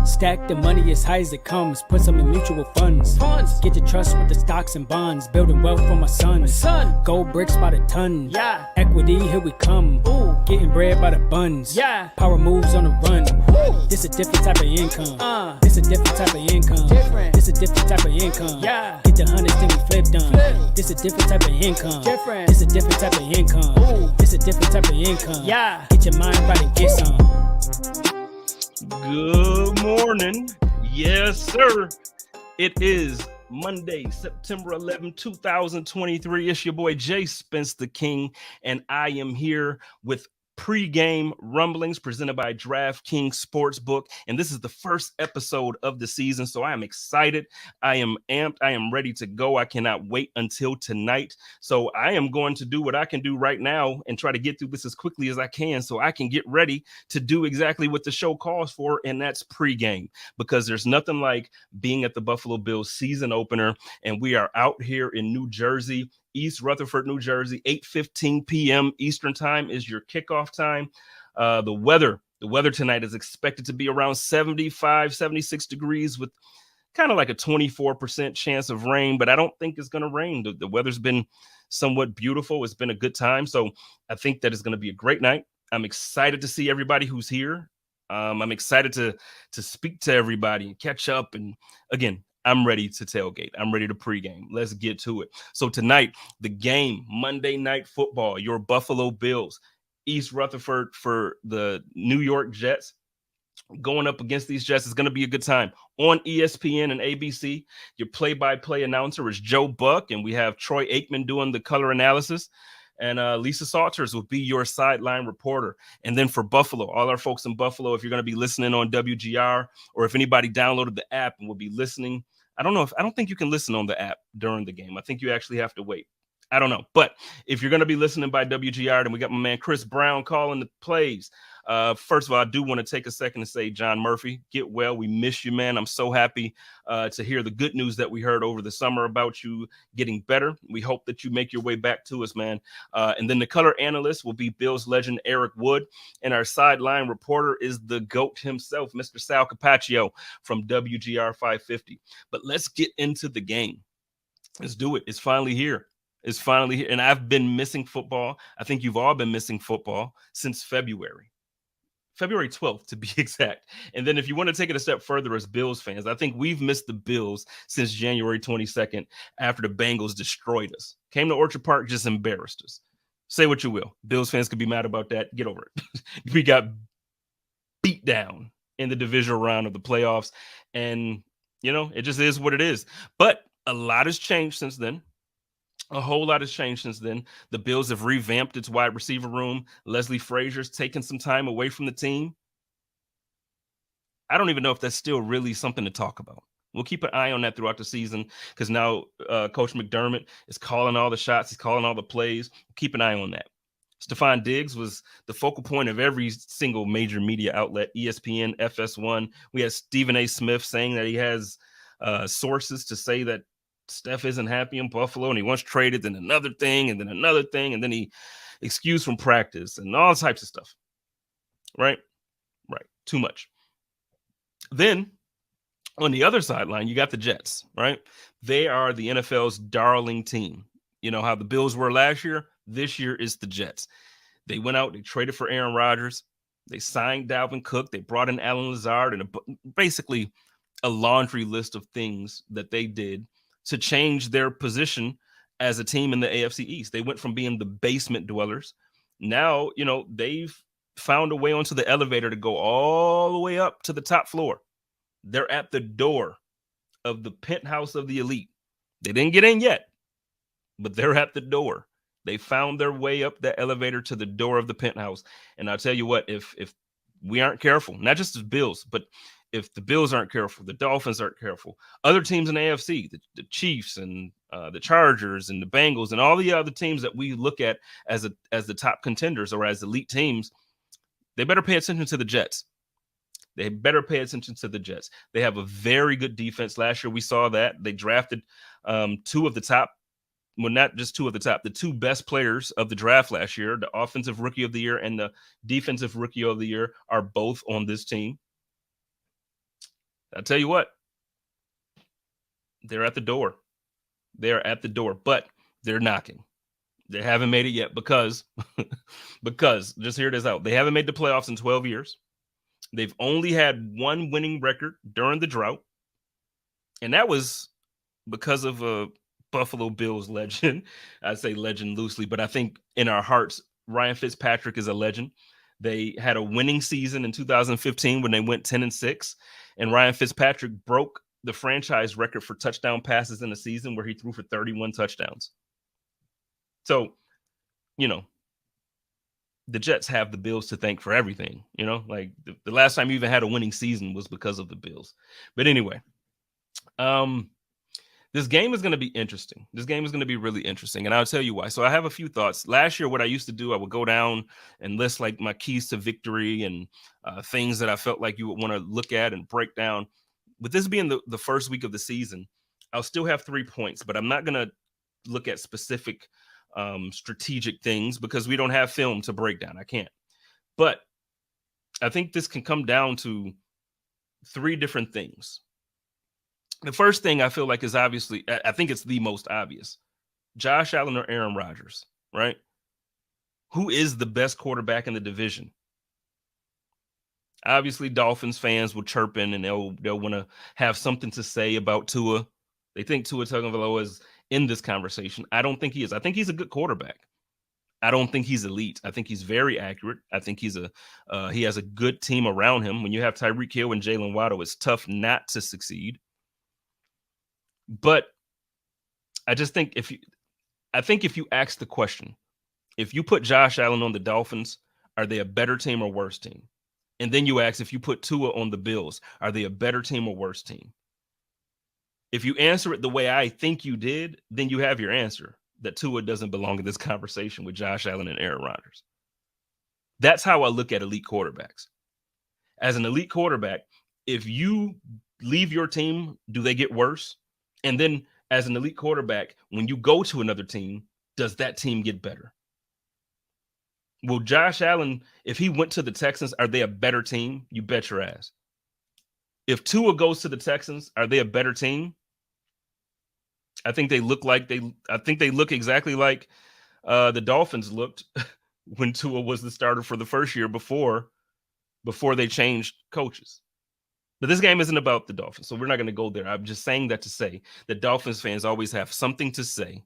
Stack the money as high as it comes. Put some in mutual funds. Get your trust with the stocks and bonds. Building wealth for my sons. Gold bricks by the ton. Yeah. Equity, here we come. Ooh. Getting bread by the buns. Yeah. Power moves on the run. Woo. This a different type of income. This a different type of income. Different. This a different type of income. Yeah. Get the hundreds, then we flip them. Flip. This a different type of income. Different. This a different type of income. Ooh. This a different type of income. Yeah. Get your mind right and get some. Good morning. Yes, sir. It is Monday, September 11, 2023. It's your boy JSpenceTheKing, and I am here with Pregame Rumblings presented by DraftKings Sportsbook. And this is the first episode of the season, so I am excited. I am amped. I am ready to go. I cannot wait until tonight. So I am going to do what I can do right now and try to get through this as quickly as I can so I can get ready to do exactly what the show calls for, and that's pregame. Because there's nothing like being at the Buffalo Bills season opener, and we are out here in New Jersey, East Rutherford, New Jersey, 8:15 p.m. Eastern time is your kickoff time. The weather tonight is expected to be around 75, 76 degrees with kind of like a 24% chance of rain, but I don't think it's going to rain. The weather's been somewhat beautiful. It's been a good time. So I think that it's going to be a great night. I'm excited to see everybody who's here. I'm excited to speak to everybody and catch up. And again, I'm ready to tailgate. I'm ready to pregame. Let's get to it. So tonight, the game, Monday Night Football, your Buffalo Bills, East Rutherford for the New York Jets. Going up against these Jets is going to be a good time. On ESPN and ABC, your play-by-play announcer is Joe Buck, and we have Troy Aikman doing the color analysis. And Lisa Salters will be your sideline reporter. And then for Buffalo, all our folks in Buffalo, if you're going to be listening on WGR, or if anybody downloaded the app and will be listening, I don't think you can listen on the app during the game. I think you actually have to wait. I don't know. But if you're going to be listening by WGR, then we got my man Chris Brown calling the plays. First of all, I do want to take a second to say, John Murphy, get well. We miss you, man. I'm so happy to hear the good news that we heard over the summer about you getting better. We hope that you make your way back to us, man. And then the color analyst will be Bills legend Eric Wood. And our sideline reporter is the GOAT himself, Mr. Sal Capaccio from WGR 550. But let's get into the game. Let's do it. It's finally here. It's finally here. And I've been missing football. I think you've all been missing football since February 12th, to be exact. And then if you want to take it a step further as Bills fans, I think we've missed the Bills since January 22nd after the Bengals destroyed us. Came to Orchard Park, just embarrassed us. Say what you will. Bills fans could be mad about that. Get over it. We got beat down in the divisional round of the playoffs. And, it just is what it is. But a lot has changed since then. A whole lot has changed since then. The Bills have revamped its wide receiver room. Leslie Frazier's taken some time away from the team. I don't even know if that's still really something to talk about. We'll keep an eye on that throughout the season because now Coach McDermott is calling all the shots. He's calling all the plays. Keep an eye on that. Stephon Diggs was the focal point of every single major media outlet, ESPN, FS1. We had Stephen A. Smith saying that he has sources to say that Steph isn't happy in Buffalo and he wants traded, then another thing, and then another thing, and then he excused from practice and all types of stuff. Right. Too much. Then on the other sideline, you got the Jets, right? They are the NFL's darling team. You know how the Bills were last year? This year is the Jets. They went out, they traded for Aaron Rodgers. They signed Dalvin Cook. They brought in Alan Lazard and basically a laundry list of things that they did to change their position as a team in the AFC East. They went from being the basement dwellers. Now, they've found a way onto the elevator to go all the way up to the top floor. They're at the door of the penthouse of the elite. They didn't get in yet, but they're at the door. They found their way up the elevator to the door of the penthouse. And I'll tell you what, if we aren't careful, not just the Bills, but if the Bills aren't careful, the Dolphins aren't careful, other teams in the AFC, the Chiefs and the Chargers and the Bengals and all the other teams that we look at as the top contenders or as elite teams, they better pay attention to the Jets. They better pay attention to the Jets. They have a very good defense. Last year we saw that. They drafted two of the top, well, not just two of the top, the two best players of the draft last year. The offensive rookie of the year and the defensive rookie of the year are both on this team. I tell you what, they're at the door. They're at the door, but they're knocking. They haven't made it yet because just hear this out. They haven't made the playoffs in 12 years. They've only had one winning record during the drought, and that was because of a Buffalo Bills legend. I say legend loosely, but I think in our hearts, Ryan Fitzpatrick is a legend. They had a winning season in 2015 when they went 10-6, and Ryan Fitzpatrick broke the franchise record for touchdown passes in a season where he threw for 31 touchdowns. So, the Jets have the Bills to thank for everything. Like the last time you even had a winning season was because of the Bills. But anyway, this game is going to be interesting. This game is going to be really interesting, and I'll tell you why. So I have a few thoughts. Last year, what I used to do, I would go down and list like my keys to victory and things that I felt like you would want to look at and break down. With this being the first week of the season, I'll still have 3 points, but I'm not going to look at specific strategic things because we don't have film to break down. I can't. But I think this can come down to 3 different things. The first thing I feel like is obviously, I think it's the most obvious. Josh Allen or Aaron Rodgers, right? Who is the best quarterback in the division? Obviously, Dolphins fans will chirp in and they'll want to have something to say about Tua. They think Tua Tagovailoa is in this conversation. I don't think he is. I think he's a good quarterback. I don't think he's elite. I think he's very accurate. I think he has a good team around him. When you have Tyreek Hill and Jalen Waddle, it's tough not to succeed. But I just think if you ask the question, if you put Josh Allen on the Dolphins, are they a better team or worse team? And then you ask, if you put Tua on the Bills, are they a better team or worse team? If you answer it the way I think you did, then you have your answer, that Tua doesn't belong in this conversation with Josh Allen and Aaron Rodgers. That's how I look at elite quarterbacks. As an elite quarterback, if you leave your team, do they get worse? And then as an elite quarterback, when you go to another team, does that team get better? Will Josh Allen, if he went to the Texans, are they a better team? You bet your ass. If Tua goes to the Texans, are they a better team? I think they look exactly like the Dolphins looked when Tua was the starter for the first year before they changed coaches. But this game isn't about the Dolphins, so we're not going to go there. I'm just saying that to say that Dolphins fans always have something to say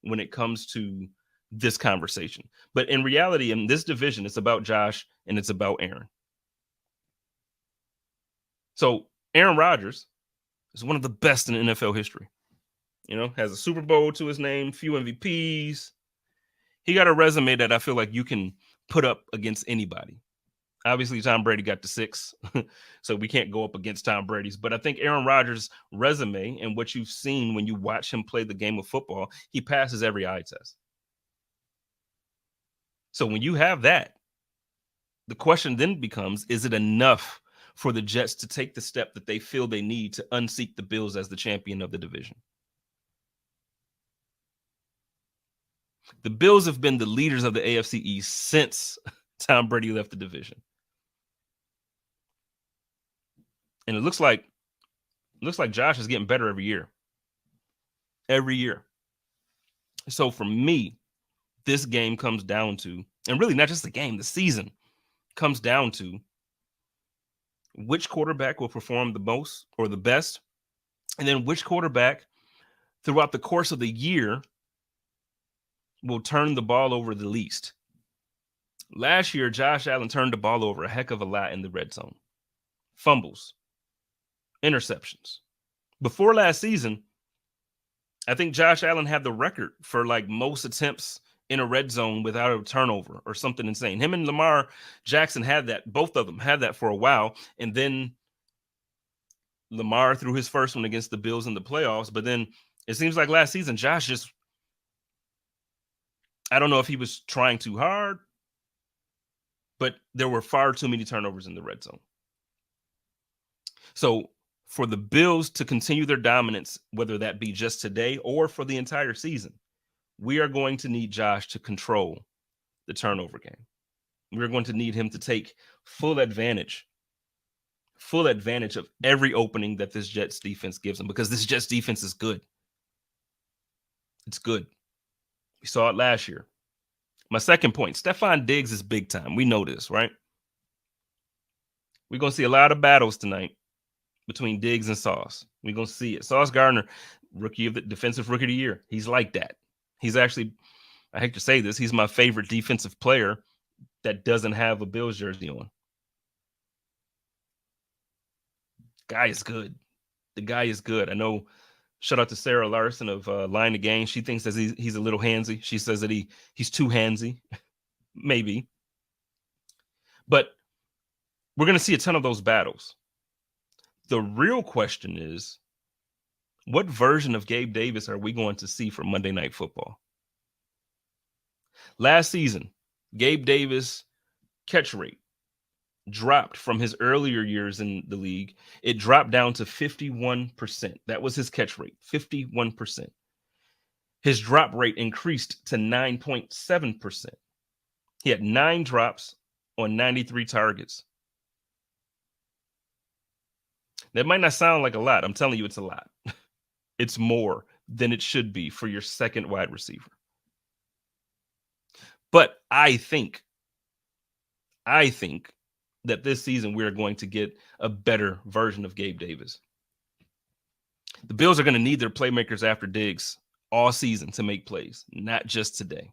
when it comes to this conversation. But in reality, in this division, it's about Josh and it's about Aaron. So Aaron Rodgers is one of the best in NFL history. Has a Super Bowl to his name, few MVPs. He got a resume that I feel like you can put up against anybody. Obviously, Tom Brady got the 6, so we can't go up against Tom Brady's. But I think Aaron Rodgers' resume and what you've seen when you watch him play the game of football, he passes every eye test. So when you have that, the question then becomes, is it enough for the Jets to take the step that they feel they need to unseat the Bills as the champion of the division? The Bills have been the leaders of the AFC East since Tom Brady left the division. And it looks like Josh is getting better every year. Every year. So for me, this game comes down to, and really not just the game, the season comes down to which quarterback will perform the most or the best, and then which quarterback throughout the course of the year will turn the ball over the least. Last year, Josh Allen turned the ball over a heck of a lot in the red zone. Fumbles, interceptions. Before last season, I think Josh Allen had the record for like most attempts in a red zone without a turnover or something insane. Him and Lamar Jackson had that. Both of them had that for a while. And then Lamar threw his first one against the Bills in the playoffs. But then it seems like last season, Josh just, I don't know if he was trying too hard, but there were far too many turnovers in the red zone. So for the Bills to continue their dominance, whether that be just today or for the entire season, we are going to need Josh to control the turnover game. We're going to need him to take full advantage full advantage of every opening that this Jets defense gives them, because this Jets defense is good. It's good. We saw it last year. My second point, Stephon Diggs is big time. We know this, right? We're going to see a lot of battles tonight between Diggs and Sauce. We're going to see it. Sauce Gardner, defensive rookie of the year. He's like that. He's actually, I hate to say this, he's my favorite defensive player that doesn't have a Bills jersey on. Guy is good. The guy is good. I know, shout out to Sarah Larson of Line the Game. She thinks that he's a little handsy. She says that he's too handsy. Maybe. But we're going to see a ton of those battles. The real question is, what version of Gabe Davis are we going to see for Monday Night Football? Last season, Gabe Davis' catch rate dropped from his earlier years in the league. It dropped down to 51%. That was his catch rate, 51%. His drop rate increased to 9.7%. He had 9 drops on 93 targets. That might not sound like a lot. I'm telling you, it's a lot. It's more than it should be for your second wide receiver. But I think that this season we're going to get a better version of Gabe Davis. The Bills are going to need their playmakers after Diggs all season to make plays, not just today.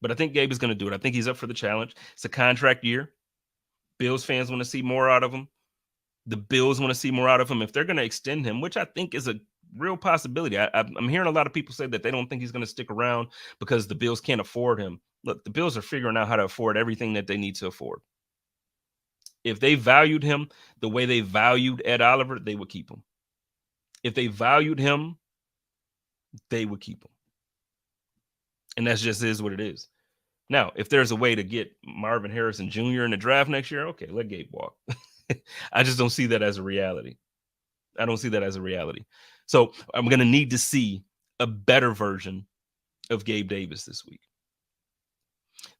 But I think Gabe is going to do it. I think he's up for the challenge. It's a contract year. Bills fans want to see more out of him. The Bills want to see more out of him. If they're going to extend him, which I think is a real possibility. I'm hearing a lot of people say that they don't think he's going to stick around because the Bills can't afford him. Look, the Bills are figuring out how to afford everything that they need to afford. If they valued him the way they valued Ed Oliver, they would keep him. If they valued him, they would keep him. And that just is what it is. Now, if there's a way to get Marvin Harrison Jr. in the draft next year, okay, let Gabe walk. I just don't see that as a reality. I don't see that as a reality. So I'm going to need to see a better version of Gabe Davis this week.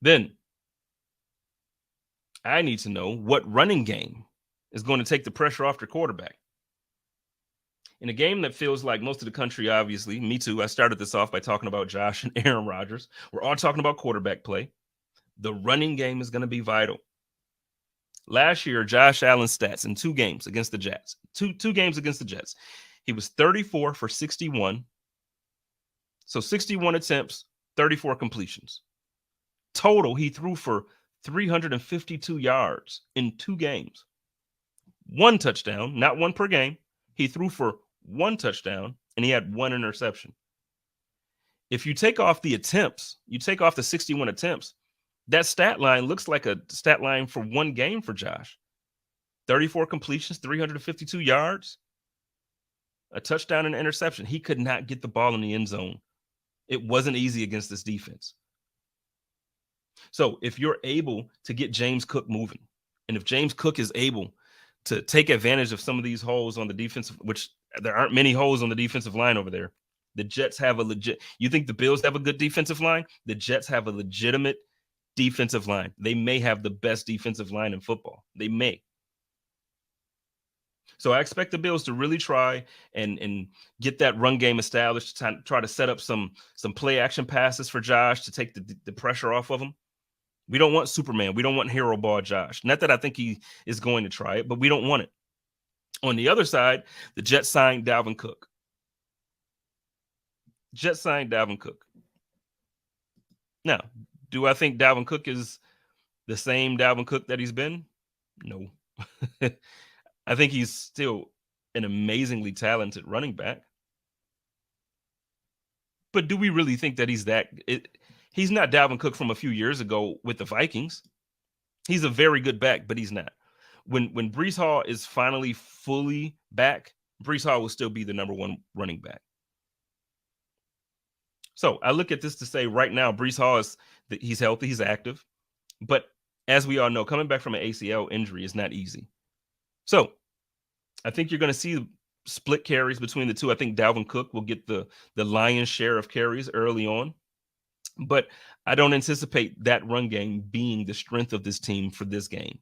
Then I need to know what running game is going to take the pressure off the quarterback. In a game that feels like most of the country, obviously, me too, I started this off by talking about Josh and Aaron Rodgers. We're all talking about quarterback play. The running game is going to be vital. Last year, Josh Allen's stats in 2 games against the Jets. Two games against the Jets. He was 34 for 61. So 61 attempts, 34 completions. Total, he threw for 352 yards in 2 games. 1 touchdown, not 1 per game. He threw for 1 touchdown, and he had 1 interception. If you take off the attempts, you take off the 61 attempts, that stat line looks like a stat line for 1 game for Josh. 34 completions, 352 yards, a touchdown and an interception. He could not get the ball in the end zone. It wasn't easy against this defense. So if you're able to get James Cook moving, and if James Cook is able to take advantage of some of these holes on the defensive, which there aren't many holes on the defensive line over there. The Jets have a legit, you think the Bills have a good defensive line? The Jets have a legitimate defensive line. They may have the best defensive line in football. They may. So I expect the Bills to really try and get that run game established, to try to set up some play action passes for Josh to take the pressure off of him. We don't want Superman. We don't want hero ball Josh. Not that I think he is going to try it, but we don't want it. On the other side, the Jets signed Dalvin Cook. Jets signed Dalvin Cook. Now, do I think Dalvin Cook is the same Dalvin Cook that he's been? No. I think he's still an amazingly talented running back. But do we really think that he's he's not Dalvin Cook from a few years ago with the Vikings. He's a very good back, but he's not. When Breece Hall is finally fully back, Breece Hall will still be the number 1 running back. So I look at this to say right now, Breece Hall he's healthy, he's active. But as we all know, coming back from an ACL injury is not easy. So I think you're going to see split carries between the two. I think Dalvin Cook will get the lion's share of carries early on. But I don't anticipate that run game being the strength of this team for this game.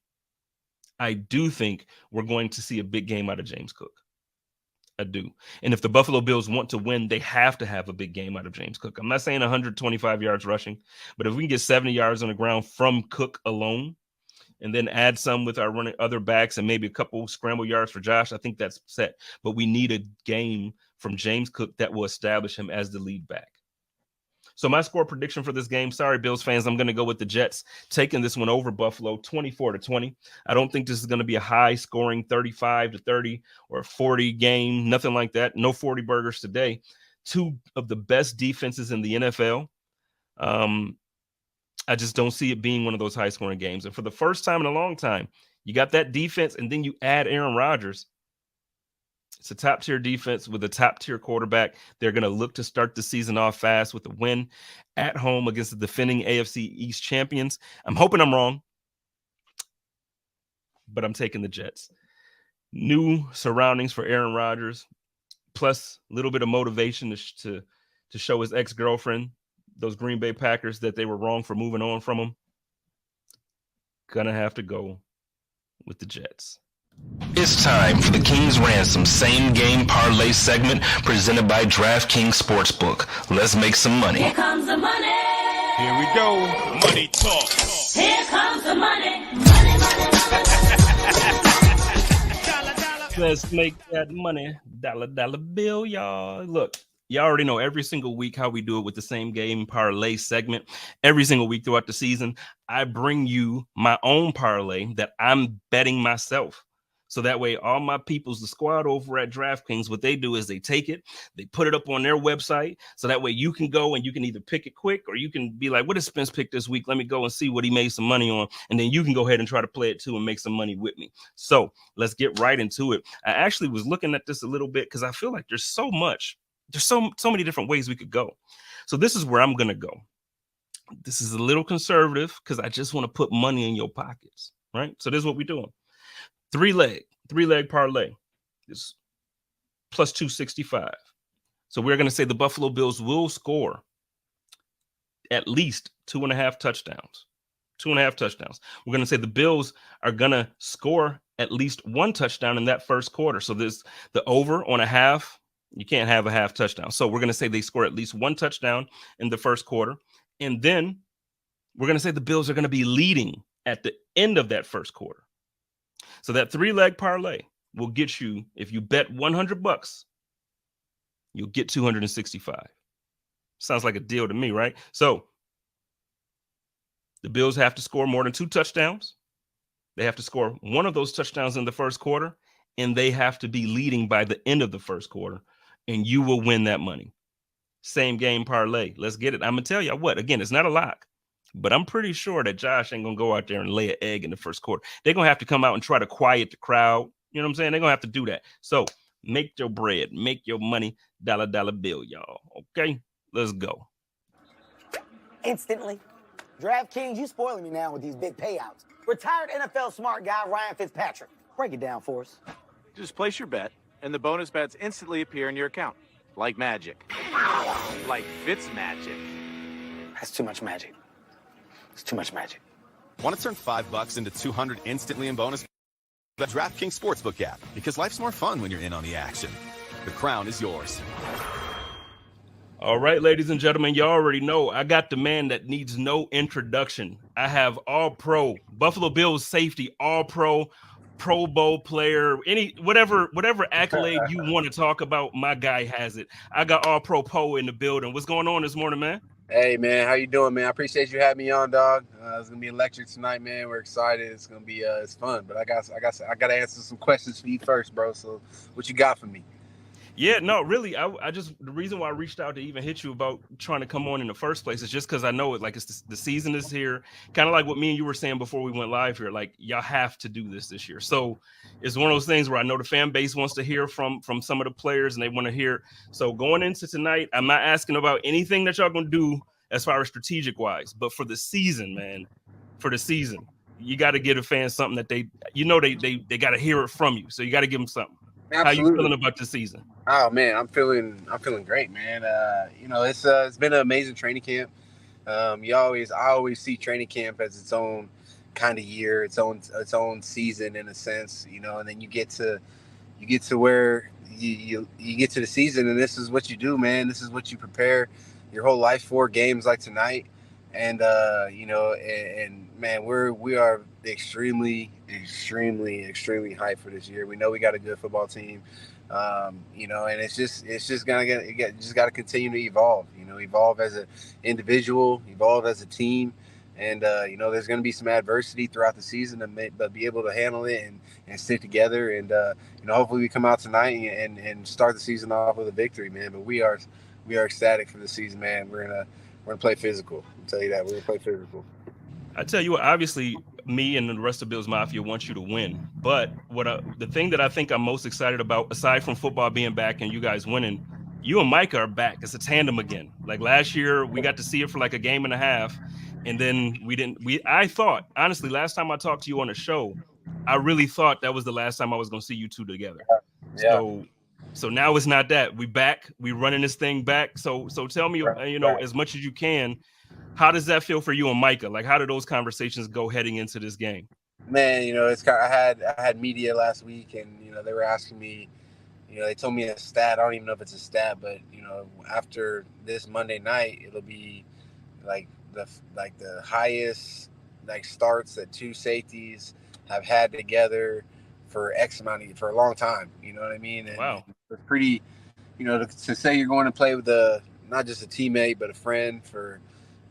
I do think we're going to see a big game out of James Cook. I do. And if the Buffalo Bills want to win, they have to have a big game out of James Cook. I'm not saying 125 yards rushing, but if we can get 70 yards on the ground from Cook alone, and then add some with our running other backs and maybe a couple scramble yards for Josh, I think that's set. But we need a game from James Cook that will establish him as the lead back. So my score prediction for this game, sorry, Bills fans, I'm going to go with the Jets, taking this one over Buffalo 24-20. I don't think this is going to be a high-scoring 35-30 or 40 game, nothing like that. No 40 burgers today. Two of the best defenses in the NFL. I just don't see it being one of those high-scoring games. And for the first time in a long time, you got that defense, and then you add Aaron Rodgers. It's a top-tier defense with a top-tier quarterback. They're going to look to start the season off fast with a win at home against the defending AFC East champions. I'm hoping I'm wrong, but I'm taking the Jets. New surroundings for Aaron Rodgers, plus a little bit of motivation to show his ex-girlfriend, those Green Bay Packers, that they were wrong for moving on from him. Gonna have to go with the Jets. It's time for the King's Ransom Same Game Parlay segment presented by DraftKings Sportsbook. Let's make some money. Here comes the money. Here we go. Money talk. Here comes the money. Money, money, money. Let's make that money. Dollar bill, y'all. Look, y'all already know every single week how we do it with the Same Game Parlay segment. Every single week throughout the season, I bring you my own parlay that I'm betting myself. So that way, all my peoples, the squad over at DraftKings, what they do is they take it, they put it up on their website. So that way you can go and you can either pick it quick, or you can be like, what did Spence pick this week? Let me go and see what he made some money on. And then you can go ahead and try to play it too and make some money with me. So let's get right into it. I actually was looking at this a little bit because I feel like there's so much. There's so many different ways we could go. So this is where I'm going to go. This is a little conservative because I just want to put money in your pockets, right? So this is what we're doing. Three leg parlay is plus 265. So we're going to say the Buffalo Bills will score at least 2.5 touchdowns. 2.5 touchdowns. We're going to say the Bills are going to score at least 1 touchdown in that first quarter. So there's the over on a half. You can't have a half touchdown. So we're going to say they score at least 1 touchdown in the first quarter. And then we're going to say the Bills are going to be leading at the end of that first quarter. So that 3-leg parlay will get you, if you bet $100, you'll get 265. Sounds like a deal to me, right? So the Bills have to score more than 2 touchdowns. They have to score 1 of those touchdowns in the first quarter, and they have to be leading by the end of the first quarter, and you will win that money. Same game parlay. Let's get it. I'm going to tell you what, again, it's not a lock, but I'm pretty sure that Josh ain't going to go out there and lay an egg in the first quarter. They're going to have to come out and try to quiet the crowd. You know what I'm saying? They're going to have to do that. So make your bread, make your money, dollar bill, y'all. Okay, let's go. Instantly. DraftKings, you spoiling me now with these big payouts. Retired NFL smart guy Ryan Fitzpatrick. Break it down for us. Just place your bet, and the bonus bets instantly appear in your account. Like magic. Like Fitz magic. That's too much magic. It's too much magic. Want to turn $5 into $200 instantly in bonus? The DraftKings Sportsbook app, because life's more fun when you're in on the action. The crown is yours. All right, ladies and gentlemen, you already know I got the man that needs no introduction. I have all-pro, Buffalo Bills safety, all-pro, Pro Bowl player, whatever accolade you want to talk about, my guy has it. I got all-pro Poe in the building. What's going on this morning, man? Hey, man, how you doing, man? I appreciate you having me on, dog. It's gonna be electric tonight, man. We're excited. It's gonna be it's fun. But I got to answer some questions for you first, bro. So, what you got for me? Yeah, no, really. I just, the reason why I reached out to even hit you about trying to come on in the first place is just because I know it. Like, it's the season is here. Kind of like what me and you were saying before we went live here. Like, y'all have to do this year. So it's one of those things where I know the fan base wants to hear from some of the players, and they want to hear. So going into tonight, I'm not asking about anything that y'all gonna do as far as strategic wise, but for the season, man, you got to give a fan something that they got to hear it from you. So you got to give them something. Absolutely. How you feeling about the season? Oh man, I'm feeling great, man. It's been an amazing training camp. I always see training camp as its own kind of year, its own season in a sense, you know. And then you get to where you get to the season, and this is what you do, man. This is what you prepare your whole life for, games like tonight. And you know, and man, we are extremely hyped for this year. We know we got a good football team, you know, and it's just just got to continue to evolve. You know, evolve as an individual, evolve as a team, and you know, there's going to be some adversity throughout the season, but be able to handle it and stick together. And you know, hopefully we come out tonight and start the season off with a victory, man. But we are ecstatic for the season, man. We're gonna play physical. I'll tell you that. We're gonna play physical. I tell you what, obviously, me and the rest of Bills Mafia want you to win. But the thing that I think I'm most excited about, aside from football being back and you guys winning, you and Micah are back. It's a tandem again. Like last year, we got to see it for like a game and a half, and then we didn't. I thought, honestly, last time I talked to you on the show, I really thought that was the last time I was going to see you two together. Yeah. So now it's not that. We back. We running this thing back. So tell me, you know, as much as you can, how does that feel for you and Micah? Like, how did those conversations go heading into this game? Man, you know, it's kind of, I had media last week, and you know, they were asking me, you know, they told me a stat. I don't even know if it's a stat, but you know, after this Monday night, it'll be like the highest like starts that two safeties have had together for for a long time. You know what I mean? And wow, it's pretty, you know, to say you're going to play with not just a teammate but a friend for,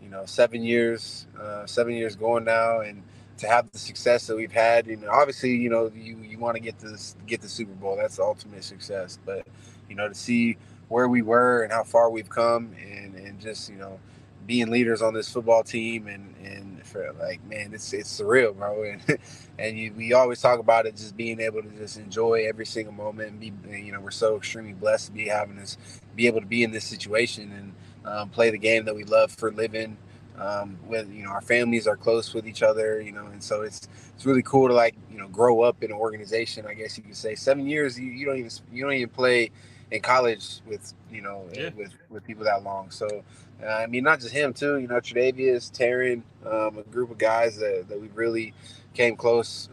you know, 7 years going now, and to have the success that we've had. And obviously, you know, you want to get the Super Bowl. That's the ultimate success. But you know, to see where we were and how far we've come, and just, you know, being leaders on this football team, and for, like, man, it's surreal, bro. And we always talk about it, just being able to just enjoy every single moment, and you know, we're so extremely blessed to be able to be in this situation and play the game that we love for a living. With, you know, our families are close with each other, you know, and so it's really cool to, like, you know, grow up in an organization, I guess you could say. 7 years, you don't even play in college with, you know, with people that long. So I mean, not just him too, you know, Tre'Davious, Taryn, a group of guys that we really came close,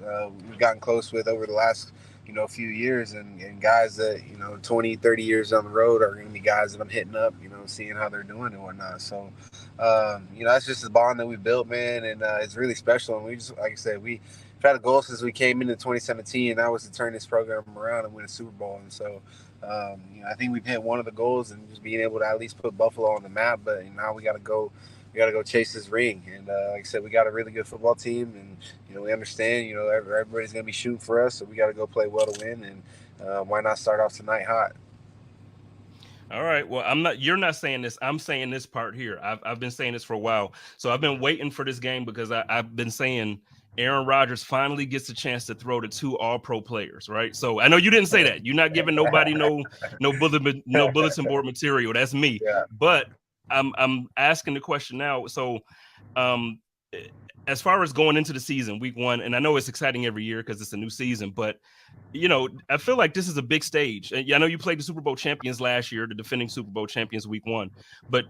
we've gotten close with over the last, you know, few years, and guys that, you know, 20, 30 years down the road are going to be guys that I'm hitting up, you know, seeing how they're doing and whatnot. So, you know, that's just the bond that we built, man. And it's really special. And we just, like I said, we've had a goal since we came into 2017, and that was to turn this program around and win a Super Bowl. And so, you know, I think we've hit one of the goals, and just being able to at least put Buffalo on the map. But now we got to go chase this ring. And like I said, we got a really good football team, and you know, we understand, you know, everybody's going to be shooting for us, so we got to go play well to win. And why not start off tonight hot? All right. Well, you're not saying this. I'm saying this part here. I've been saying this for a while. So I've been waiting for this game because I've been saying Aaron Rodgers finally gets a chance to throw to two All-Pro players, right? So I know you didn't say that. You're not giving nobody no bulletin board material. That's me. Yeah. But I'm asking the question now. So, as far as going into the season, week one, and I know it's exciting every year because it's a new season, but you know, I feel like this is a big stage. And I know you played the Super Bowl champions last year, the defending Super Bowl champions week one, but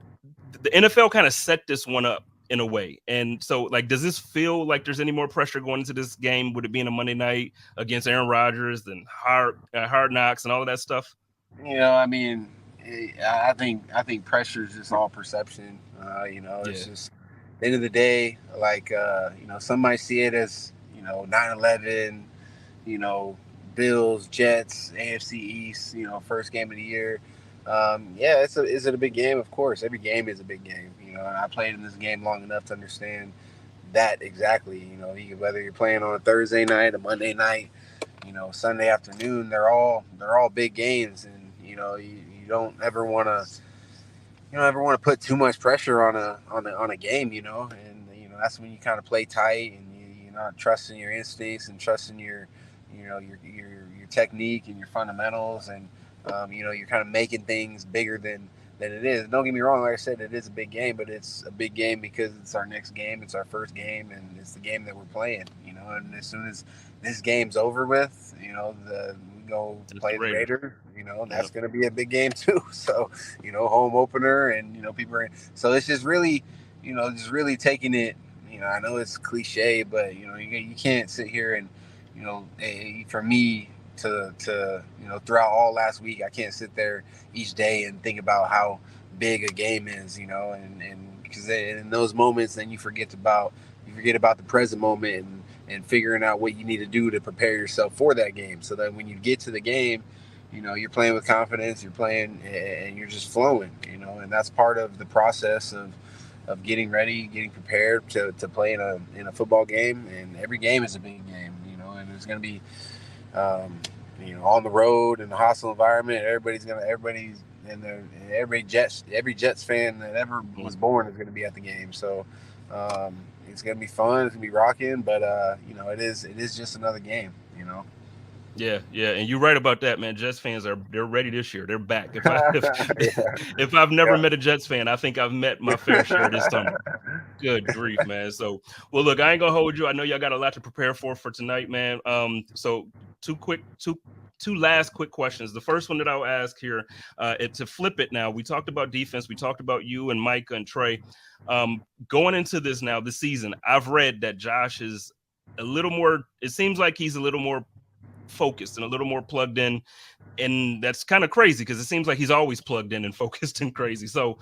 the NFL kind of set this one up in a way. And so, like, does this feel like there's any more pressure going into this game with it being a Monday night against Aaron Rodgers and hard knocks and all of that stuff? You know, I mean, I think pressure is just all perception. You know, it's just, at the end of the day, like, you know, some might see it as, you know, 9/11, you know, Bills, Jets, AFC East, you know, first game of the year. Yeah, is it a big game? Of course, every game is a big game. You know, and I played in this game long enough to understand that exactly. You know, whether you're playing on a Thursday night, a Monday night, you know, Sunday afternoon, they're all big games, and you know, you don't ever want to put too much pressure on a game, you know, and you know, that's when you kind of play tight, and you're not trusting your instincts and trusting your technique and your fundamentals, and you know, you're kind of making things bigger than it is. Don't get me wrong, like I said, it is a big game, but it's a big game because it's our next game, it's our first game, and it's the game that we're playing, you know. And as soon as this game's over with, you know, we go play the Raiders, you know, and that's going to be a big game too. So, you know, home opener, and you know, so it's just really, you know, just really taking it, I know it's cliche, but you can't sit here and for me to throughout all last week, I can't sit there each day and think about how big a game is, and because in those moments, then you forget about the present moment and figuring out what you need to do to prepare yourself for that game, so that when you get to the game, you're playing with confidence, you're playing and you're just flowing, and that's part of the process of getting ready, getting prepared to play in a football game. And every game is a big game, and there's going to be on the road in a hostile environment. Every Jets fan that ever was born is going to be at the game. So it's going to be fun. It's going to be rocking, but it is just another game. Yeah, and you're right about that, man. Jets fans they're ready this year. They're back. If I've never met a Jets fan, I think I've met my fair share this summer. Good grief, man. So, well, look, I ain't gonna hold you. I know y'all got a lot to prepare for tonight, man. So two last quick questions. The first one that I'll ask here, to flip it now. We talked about defense. We talked about you and Micah and Trey. Going into this season, I've read that Josh is a little more. It seems like he's a little more focused and a little more plugged in, and that's kind of crazy because it seems like he's always plugged in and focused and crazy. So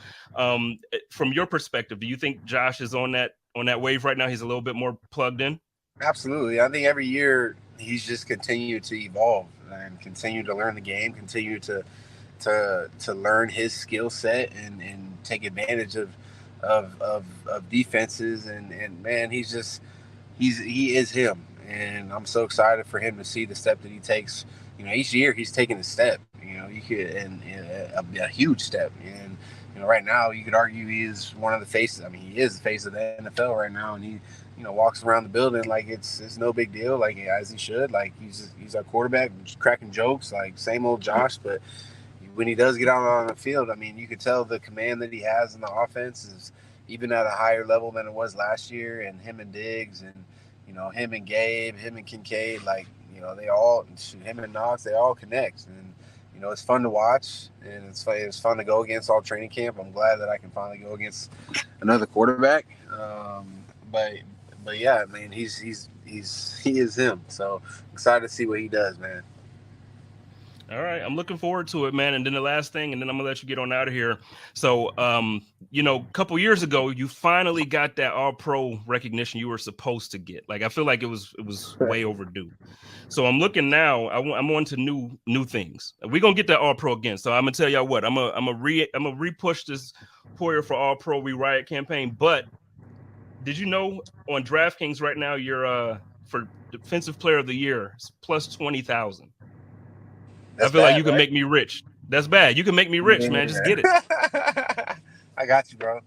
from your perspective, do you think Josh is on that wave right now? He's a little bit more plugged in? Absolutely. I think every year he's just continued to evolve and continue to learn the game, continue to learn his skill set and take advantage of defenses, and man, he is him. And I'm so excited for him to see the step that he takes. Each year he's taking a step. A huge step. And right now you could argue he is one of the faces. I mean, he is the face of the NFL right now, and he walks around the building like it's no big deal, like as he should. Like he's our quarterback, just cracking jokes, like same old Josh. But when he does get out on the field, I mean, you could tell the command that he has in the offense is even at a higher level than it was last year. And him and Diggs and him and Gabe, him and Kincaid, like, they all, him and Knox, they all connect. And, it's fun to watch, and it's fun to go against all training camp. I'm glad that I can finally go against another quarterback. But yeah, I mean, he is him. So excited to see what he does, man. All right, I'm looking forward to it, man. And then the last thing, and then I'm gonna let you get on out of here. So, a couple years ago, you finally got that All-Pro recognition you were supposed to get. Like, I feel like it was way overdue. So I'm looking now. I'm on to new things. We're gonna get that All-Pro again. So I'm gonna tell y'all what. I'm gonna re-push this Poyer for All-Pro We Riot campaign. But did you know on DraftKings right now, you're for Defensive Player of the Year plus 20,000. I feel like you can make me rich. That's bad. You can make me rich, man. Just get it. I got you, bro.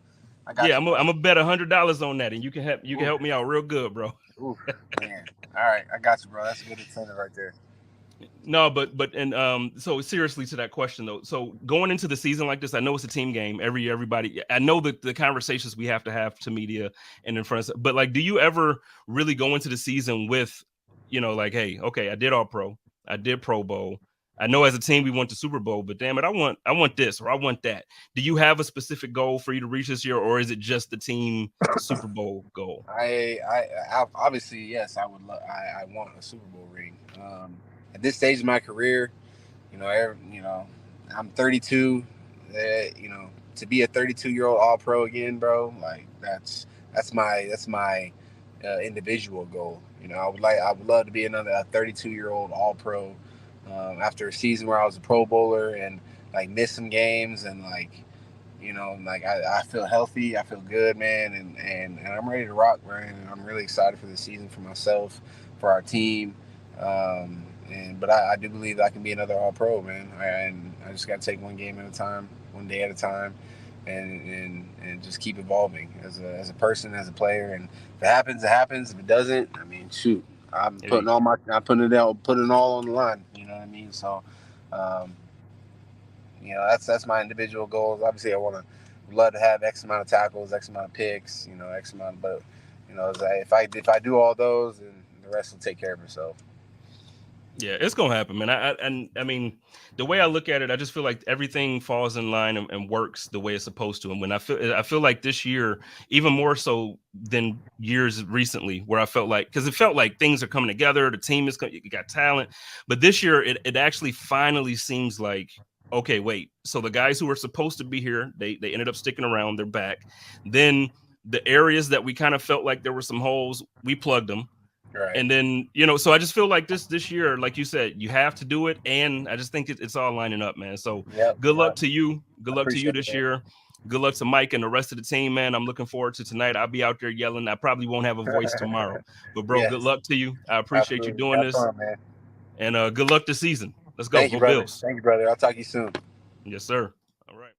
I'm gonna bet $100 on that, and you can help me out real good, bro. Ooh, man. All right, I got you, bro. That's a good incentive right there. No, but so seriously to that question though. So going into the season like this, I know it's a team game. Everybody. I know that the conversations we have to media and in front of. But like, do you ever really go into the season with, like, hey, okay, I did All-Pro, I did Pro Bowl. I know as a team we went to Super Bowl, but damn it, I want this or I want that. Do you have a specific goal for you to reach this year, or is it just the team Super Bowl goal? I obviously, yes, I would. I want a Super Bowl ring. At this stage of my career, I'm 32. To be a 32-year-old All-Pro again, bro, like that's my individual goal. I would love to be another 32-year-old All-Pro. After a season where I was a Pro Bowler and like missed some games and I feel healthy, I feel good, man, and I'm ready to rock, man. And I'm really excited for the season, for myself, for our team, but I do believe I can be another All-Pro, man. And I just got to take one game at a time, one day at a time, and just keep evolving as a person, as a player. And if it happens, it happens. If it doesn't, I mean, shoot. I'm putting it all on the line. You know what I mean? So, that's my individual goals. Obviously, I love to have X amount of tackles, X amount of picks, X amount. But, if I do all those, then the rest will take care of itself. Yeah, it's gonna happen, man. I mean, the way I look at it, I just feel like everything falls in line and works the way it's supposed to. And when I feel like this year, even more so than years recently, where I felt like, because it felt like things are coming together, the team is you got talent, but this year it actually finally seems like, okay, wait. So the guys who were supposed to be here, they ended up sticking around. They're back. Then the areas that we kind of felt like there were some holes, we plugged them. Right. And then, you know, so I just feel like this year, like you said, you have to do it. And I just think it's all lining up, man. So good luck to you. Good luck to you this year. Good luck to Mike and the rest of the team, man. I'm looking forward to tonight. I'll be out there yelling. I probably won't have a voice tomorrow. But, bro, good luck to you. I appreciate you doing this. Fun, man. And good luck this season. Let's go. Thank you, Go brother. Bills. Thank you, brother. I'll talk to you soon. Yes, sir. All right.